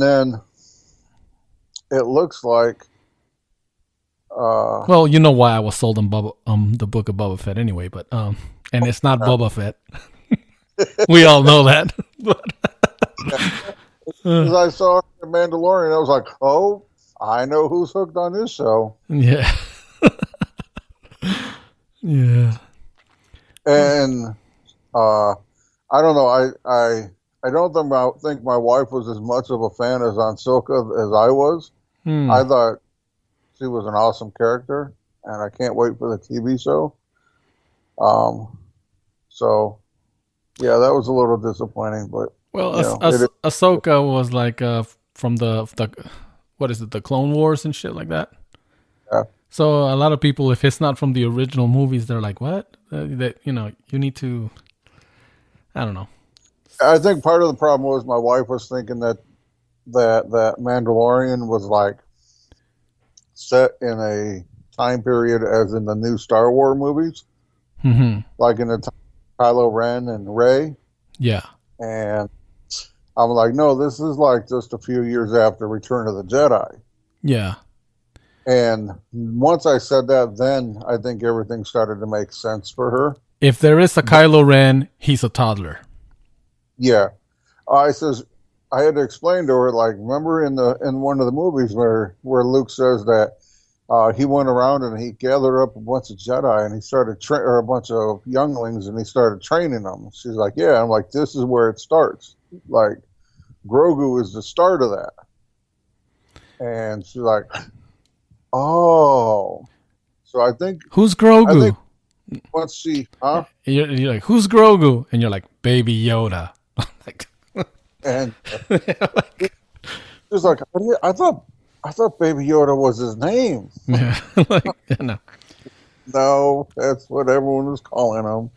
then it looks like Well, you know why I was sold on the book of Boba Fett anyway, but and it's not Boba Fett. We all know that. But as I saw the Mandalorian, I was like, oh, I know who's hooked on this show. yeah, yeah. And uh, I don't know. I don't think my wife was as much of a fan as Ahsoka as I was. Hmm. I thought she was an awesome character, and I can't wait for the TV show. Um, so yeah, that was a little disappointing, but Well, it is. Ahsoka was like from the what is it, the Clone Wars and shit like that. Yeah. So a lot of people, if it's not from the original movies, they're like, "What?" That you need to. I don't know. I think part of the problem was my wife was thinking that Mandalorian was like set in a time period as in the new Star Wars movies, Hmm. like in the time of Kylo Ren and Rey. Yeah, And I'm like, no, this is like just a few years after Return of the Jedi. yeah. And once I said that, then I think everything started to make sense for her. If there is a But Kylo Ren, he's a toddler. yeah, I says I had to explain to her, like, remember in one of the movies where Luke says that he went around and he gathered up a bunch of Jedi and he started or a bunch of younglings and he started training them. She's like, yeah. I'm like, this is where it starts. Like, Grogu is the start of that. And she's like, oh. So Who's I think Grogu? once she, huh? You're like, who's Grogu? And you're like, Baby Yoda. Like, And she's like, I thought Baby Yoda was his name. yeah, like, no, No, that's what everyone was calling him.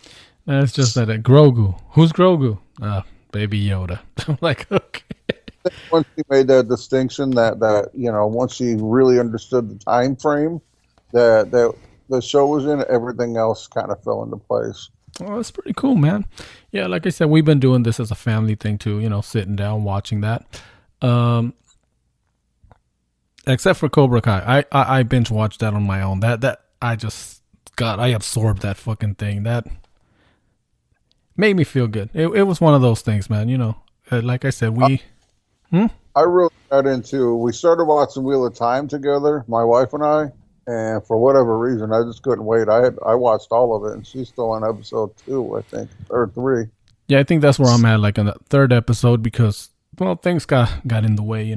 that's just that Grogu. Who's Grogu? Baby Yoda. I'm like, okay. Once she made that distinction, once she really understood the time frame that the show was in, everything else kind of fell into place. Well, that's pretty cool, man. Yeah, like I said, we've been doing this as a family thing too. Sitting down watching that. Um, except for Cobra Kai, I binge watched that on my own. That I just I absorbed that fucking thing. That made me feel good. It was one of those things, man. Like I said, I, we. Hmm? I really got into. We started watching Wheel of Time together, my wife and I, and for whatever reason, I just couldn't wait. I watched all of it, and she's still on episode 2, I think, or 3. Yeah, I think that's where I'm at, like on the third episode, because things got in the way.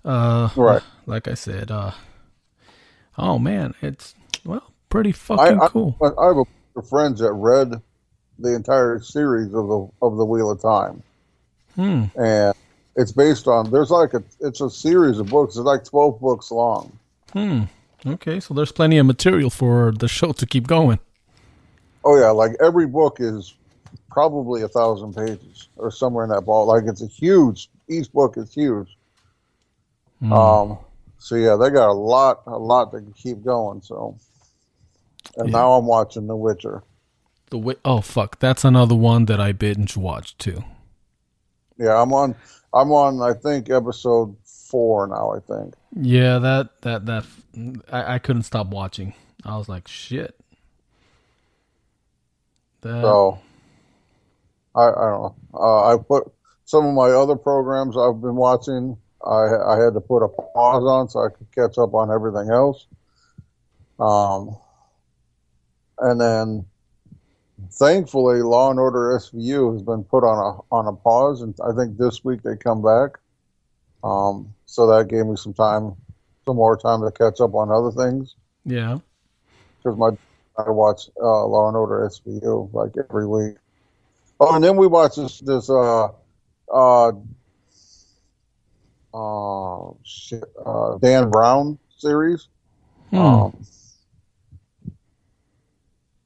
Uh, Right. like I said, oh man, it's pretty I fucking I, cool. I have a bunch of friends that read the entire series of the Wheel of Time, Hmm. and it's based on. It's a series of books. It's like 12 books long. Hmm. Okay, so there's plenty of material for the show to keep going. Oh yeah, like every book is probably 1,000 pages or somewhere in that ball. Like it's a huge. Each book is huge. Hmm. Um, so yeah, they got a lot to keep going. So, and Yeah. now I'm watching The Witcher. Oh fuck, that's another one that I binge watched too. Yeah, I'm on I think episode 4 now. I think. Yeah, that I couldn't stop watching. I was like, shit. That. So I don't know. I put some of my other programs I've been watching. I had to put a pause on so I could catch up on everything else. Um, and then thankfully, Law and Order SVU has been put on a pause, and I think this week they come back. So that gave me some more time to catch up on other things Yeah. because I watch Law and Order SVU like every week. Oh, and then we watch this uh Dan Brown series. Hmm. Um,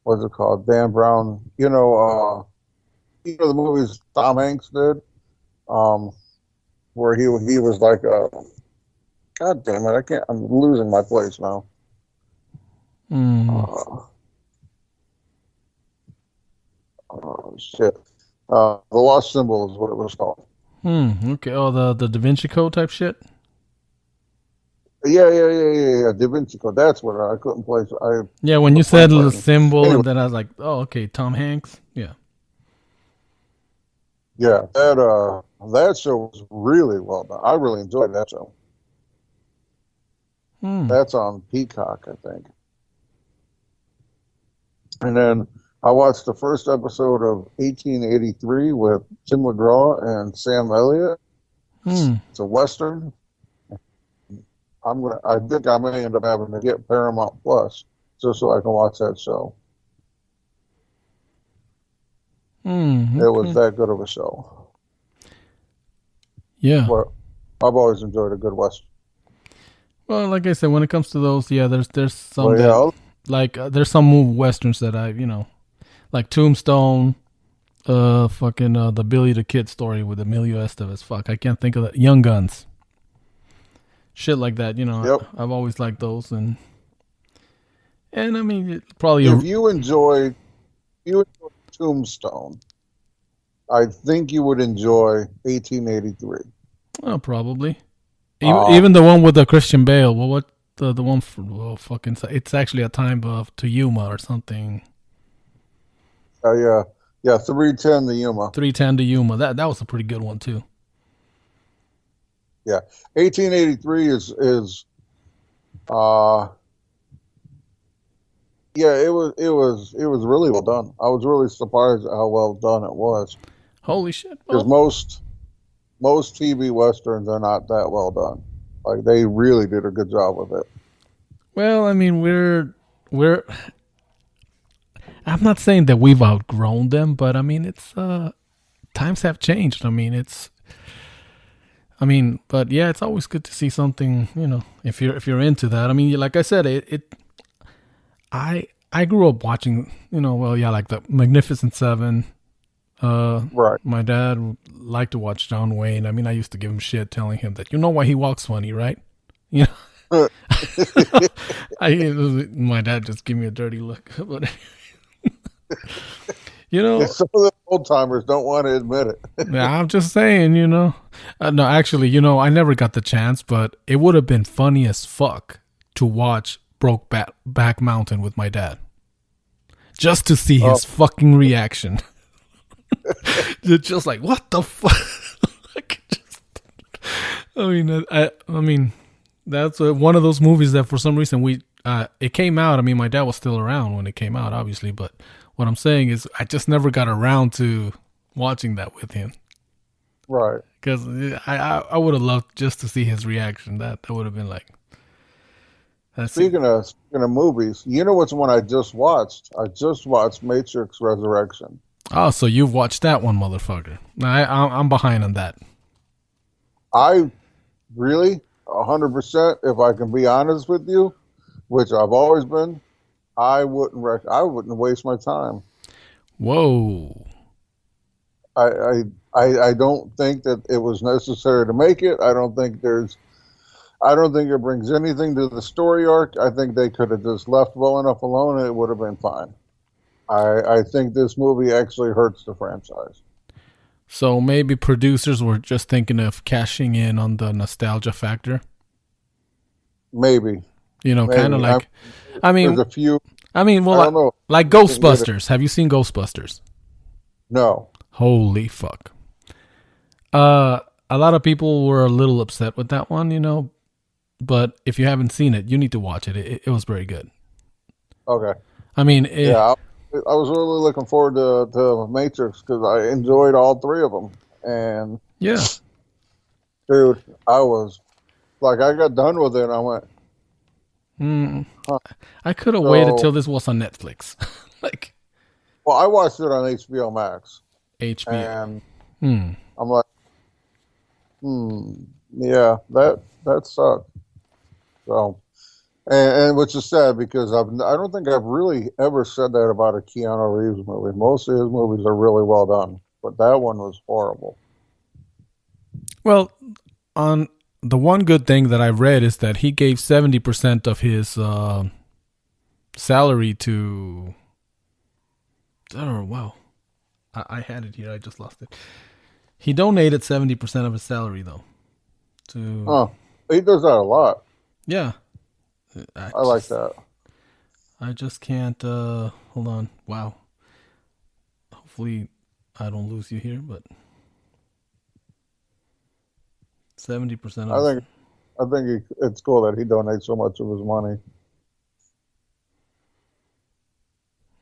what's it called? Dan Brown. The movies Tom Hanks did, um, where he was like a. God damn it! I can't. I'm losing my place now. Hmm. Uh, shit. The Lost Symbol is what it was called. Okay. Oh, the Da Vinci Code type shit. Yeah. Da Vinci Code. That's what I couldn't place. I Yeah, when you put my said the brain. symbol, Anyway, and then I was like, oh, okay, Tom Hanks. Yeah. yeah, that show was really well done. I really enjoyed that show. Hmm. That's on Peacock, I think. And then I watched the first episode of 1883 with Tim McGraw and Sam Elliott. Hmm. It's a western. I think I may end up having to get Paramount Plus just so I can watch that show. Hmm. It was Okay. that good of a show. Yeah. But I've always enjoyed a good western. Well, like I said, when it comes to those, yeah, there's some But that yeah, like there's some movie westerns that I like Tombstone, fucking the Billy the Kid story with Emilio Estevez. Fuck, I can't think of that. Young Guns, shit like that. yep. I've always liked those, and I mean probably If you enjoy Tombstone, I think you would enjoy 1883. probably even Um, the one with the Christian Bale. Well, what the one for fucking it's actually a time of to Yuma or something. yeah, 310 the Yuma. 310 to Yuma. That was a pretty good one too. Yeah, 1883 is uh yeah, it was really well done. I was really surprised at how well done it was Holy shit! because Well, most TV westerns are not that well done. Like they really did a good job with it. I mean we're I'm not saying that we've outgrown them, but I mean it's times have changed. But yeah, it's always good to see something, if you're into that. I mean, like I said, I grew up watching, well, yeah, like the Magnificent Seven. Right. My dad liked to watch John Wayne. I mean, I used to give him shit telling him that why he walks funny, right? You know, my dad just gave me a dirty look, but you Yeah, know, some of the old timers don't want to admit it. yeah, I'm just saying, no, actually, I never got the chance, but it would have been funny as fuck to watch Brokeback Mountain with my dad, just to see Oh, his fucking reaction. Just like, what the fuck? Like, I mean, that's one of those movies that for some reason it came out. I mean, my dad was still around when it came out, obviously, but what I'm saying is, I just never got around to watching that with him right. because I would have loved just to see his reaction. That would have been like, that's it. Speaking of movies, you know what's one I just watched? I just watched Matrix Resurrection. Oh, so you've watched that one, motherfucker? I'm behind on that. I really 100%, if I can be honest with you, which I've always been, I wouldn't waste my time. Whoa. I I don't think that it was necessary to make it. I don't think it brings anything to the story arc. I think they could have just left well enough alone and it would have been fine. I think this movie actually hurts the franchise. So maybe producers were just thinking of cashing in on the nostalgia factor. Maybe, Kind of maybe. like, I There's mean, a few. well, I don't know. like I can get it. Ghostbusters. Have you seen Ghostbusters? No. Holy fuck. A lot of people were a little upset with that one, but if you haven't seen it, you need to watch it. It was very good. Okay. I mean, Yeah, I was really looking forward to Matrix because I enjoyed all three of them. And yeah. dude, I was like, I got done with it. And I went, Mm, huh. I could have waited So, till this was on Netflix, like well, I watched it on HBO Max, HBO. and Hmm. I'm like, yeah, that sucked. So, and which is sad because I don't think I've really ever said that about a Keanu Reeves movie. Most of his movies are really well done, but that one was horrible. Well, on the one good thing that I've read is that he gave 70% of his salary to. Oh wow, I had it here. I just lost it. He donated 70% of his salary though. To Huh. He does that a lot. yeah. I I like just that. I just can't hold on. Wow. Hopefully I don't lose you here, but 70% of I his think it's cool that he donates so much of his money.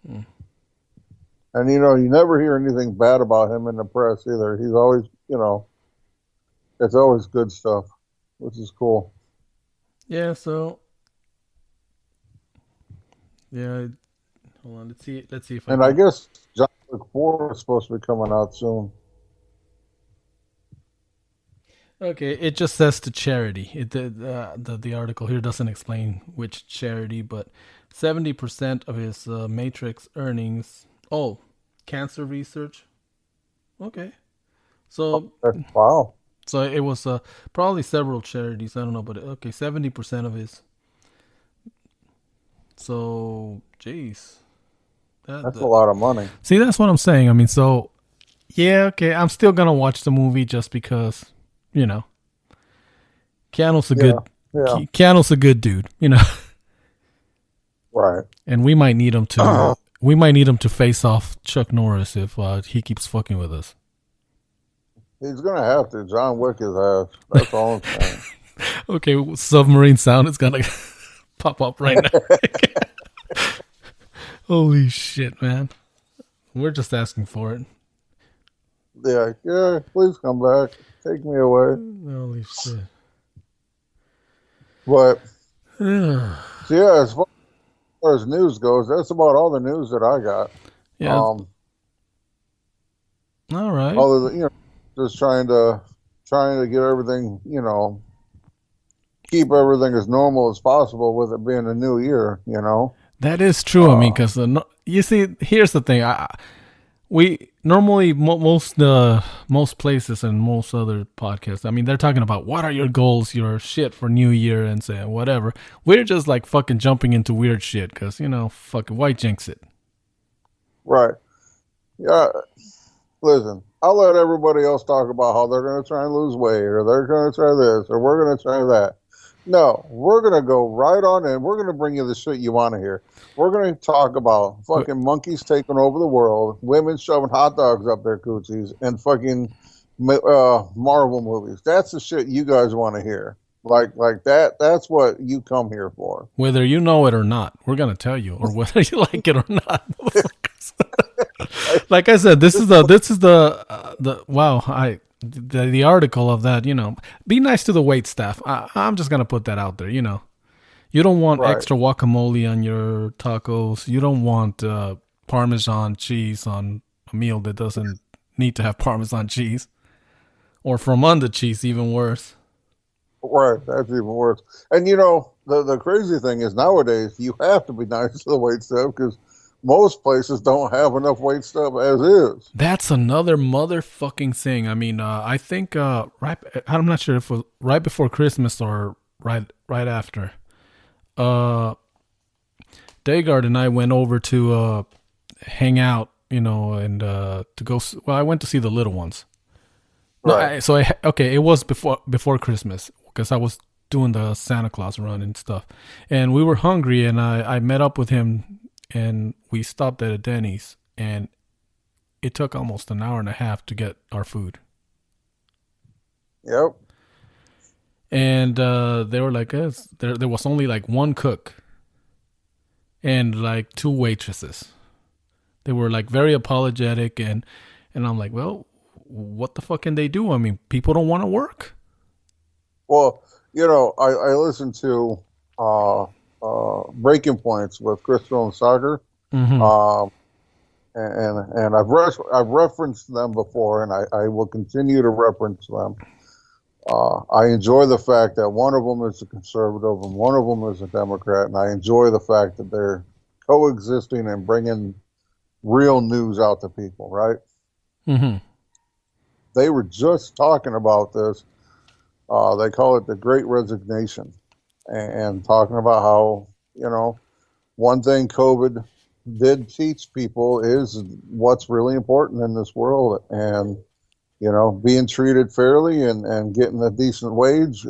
hmm. And you never hear anything bad about him in the press either. He's always, it's always good stuff, which is cool. Yeah, so yeah, hold on. Let's see if I And I can. guess John Wick 4 is supposed to be coming out soon. Okay, it just says to charity. The article here doesn't explain which charity, but 70% of his Matrix earnings. Oh, cancer research. Okay, so Wow. so it was probably several charities. I don't know, but okay, 70% of his. So, jeez, That's a that lot of money. see, that's what I'm saying. I mean, so yeah, okay, I'm still gonna watch the movie just because, you know, Keanu's a Yeah. good Yeah. Keanu's a good dude, you know. Right. And we might need him to face off Chuck Norris if he keeps fucking with us. He's going to have to. John Wick his ass. That's all I'm saying. Okay, submarine sound is gonna pop up right now. Holy shit, man! We're just asking for it. Yeah. Yeah. Please come back. Take me away. Holy shit! But, yeah, so yeah, as far as news goes, that's about all the news that I got. Um, all right. Other than, just trying to get everything, keep everything as normal as possible with it being a new year. That is true. I mean, Uh, because you see, here's the thing. We normally most places and most other podcasts. I mean, they're talking about what are your goals, your shit for New Year, and say whatever. We're just like fucking jumping into weird shit because fucking white jinx it. right. Yeah. Listen, I'll let everybody else talk about how they're going to try and lose weight or they're going to try this or we're going to try that. No, we're going to go right on in. We're going to bring you the shit you want to hear. We're going to talk about fucking monkeys taking over the world, women shoving hot dogs up their coochies, and fucking Marvel movies. That's the shit you guys want to hear. Like that. That's what you come here for. Whether you know it or not, we're gonna tell you, or whether you like it or not. Like I said, this is the wow. The article of that. Be nice to the wait staff. I'm just gonna put that out there. You don't want Right. extra guacamole on your tacos. You don't want Parmesan cheese on a meal that doesn't need to have Parmesan cheese, or from under cheese, even worse. Right, that's even worse. And the crazy thing is nowadays you have to be nice to the wait staff because most places don't have enough wait staff as is. That's another motherfucking thing. I mean, I think I'm not sure if it was right before Christmas or right after. Dagard and I went over to hang out, and to go. Well, I went to see the little ones. No, Right. okay. It was before Christmas because I was doing the Santa Claus run and stuff, and we were hungry, and I met up with him, and we stopped at a Denny's, and it took almost an hour and a half to get our food. Yep. And they were like, there was only like one cook and like two waitresses. They were like very apologetic, and I'm like, well, what the fuck can they do? I mean, people don't want to work. Well, I listened to Breaking Points with Crystal and Soccer, Mm-hmm. um, and I've referenced them before, and I will continue to reference them. I enjoy the fact that one of them is a conservative and one of them is a Democrat, and I enjoy the fact that they're coexisting and bringing real news out to people. Right? Mm-hmm. They were just talking about this. They call it the Great Resignation, and talking about how one thing COVID did teach people is what's really important in this world, and You know, being treated fairly and getting a decent wage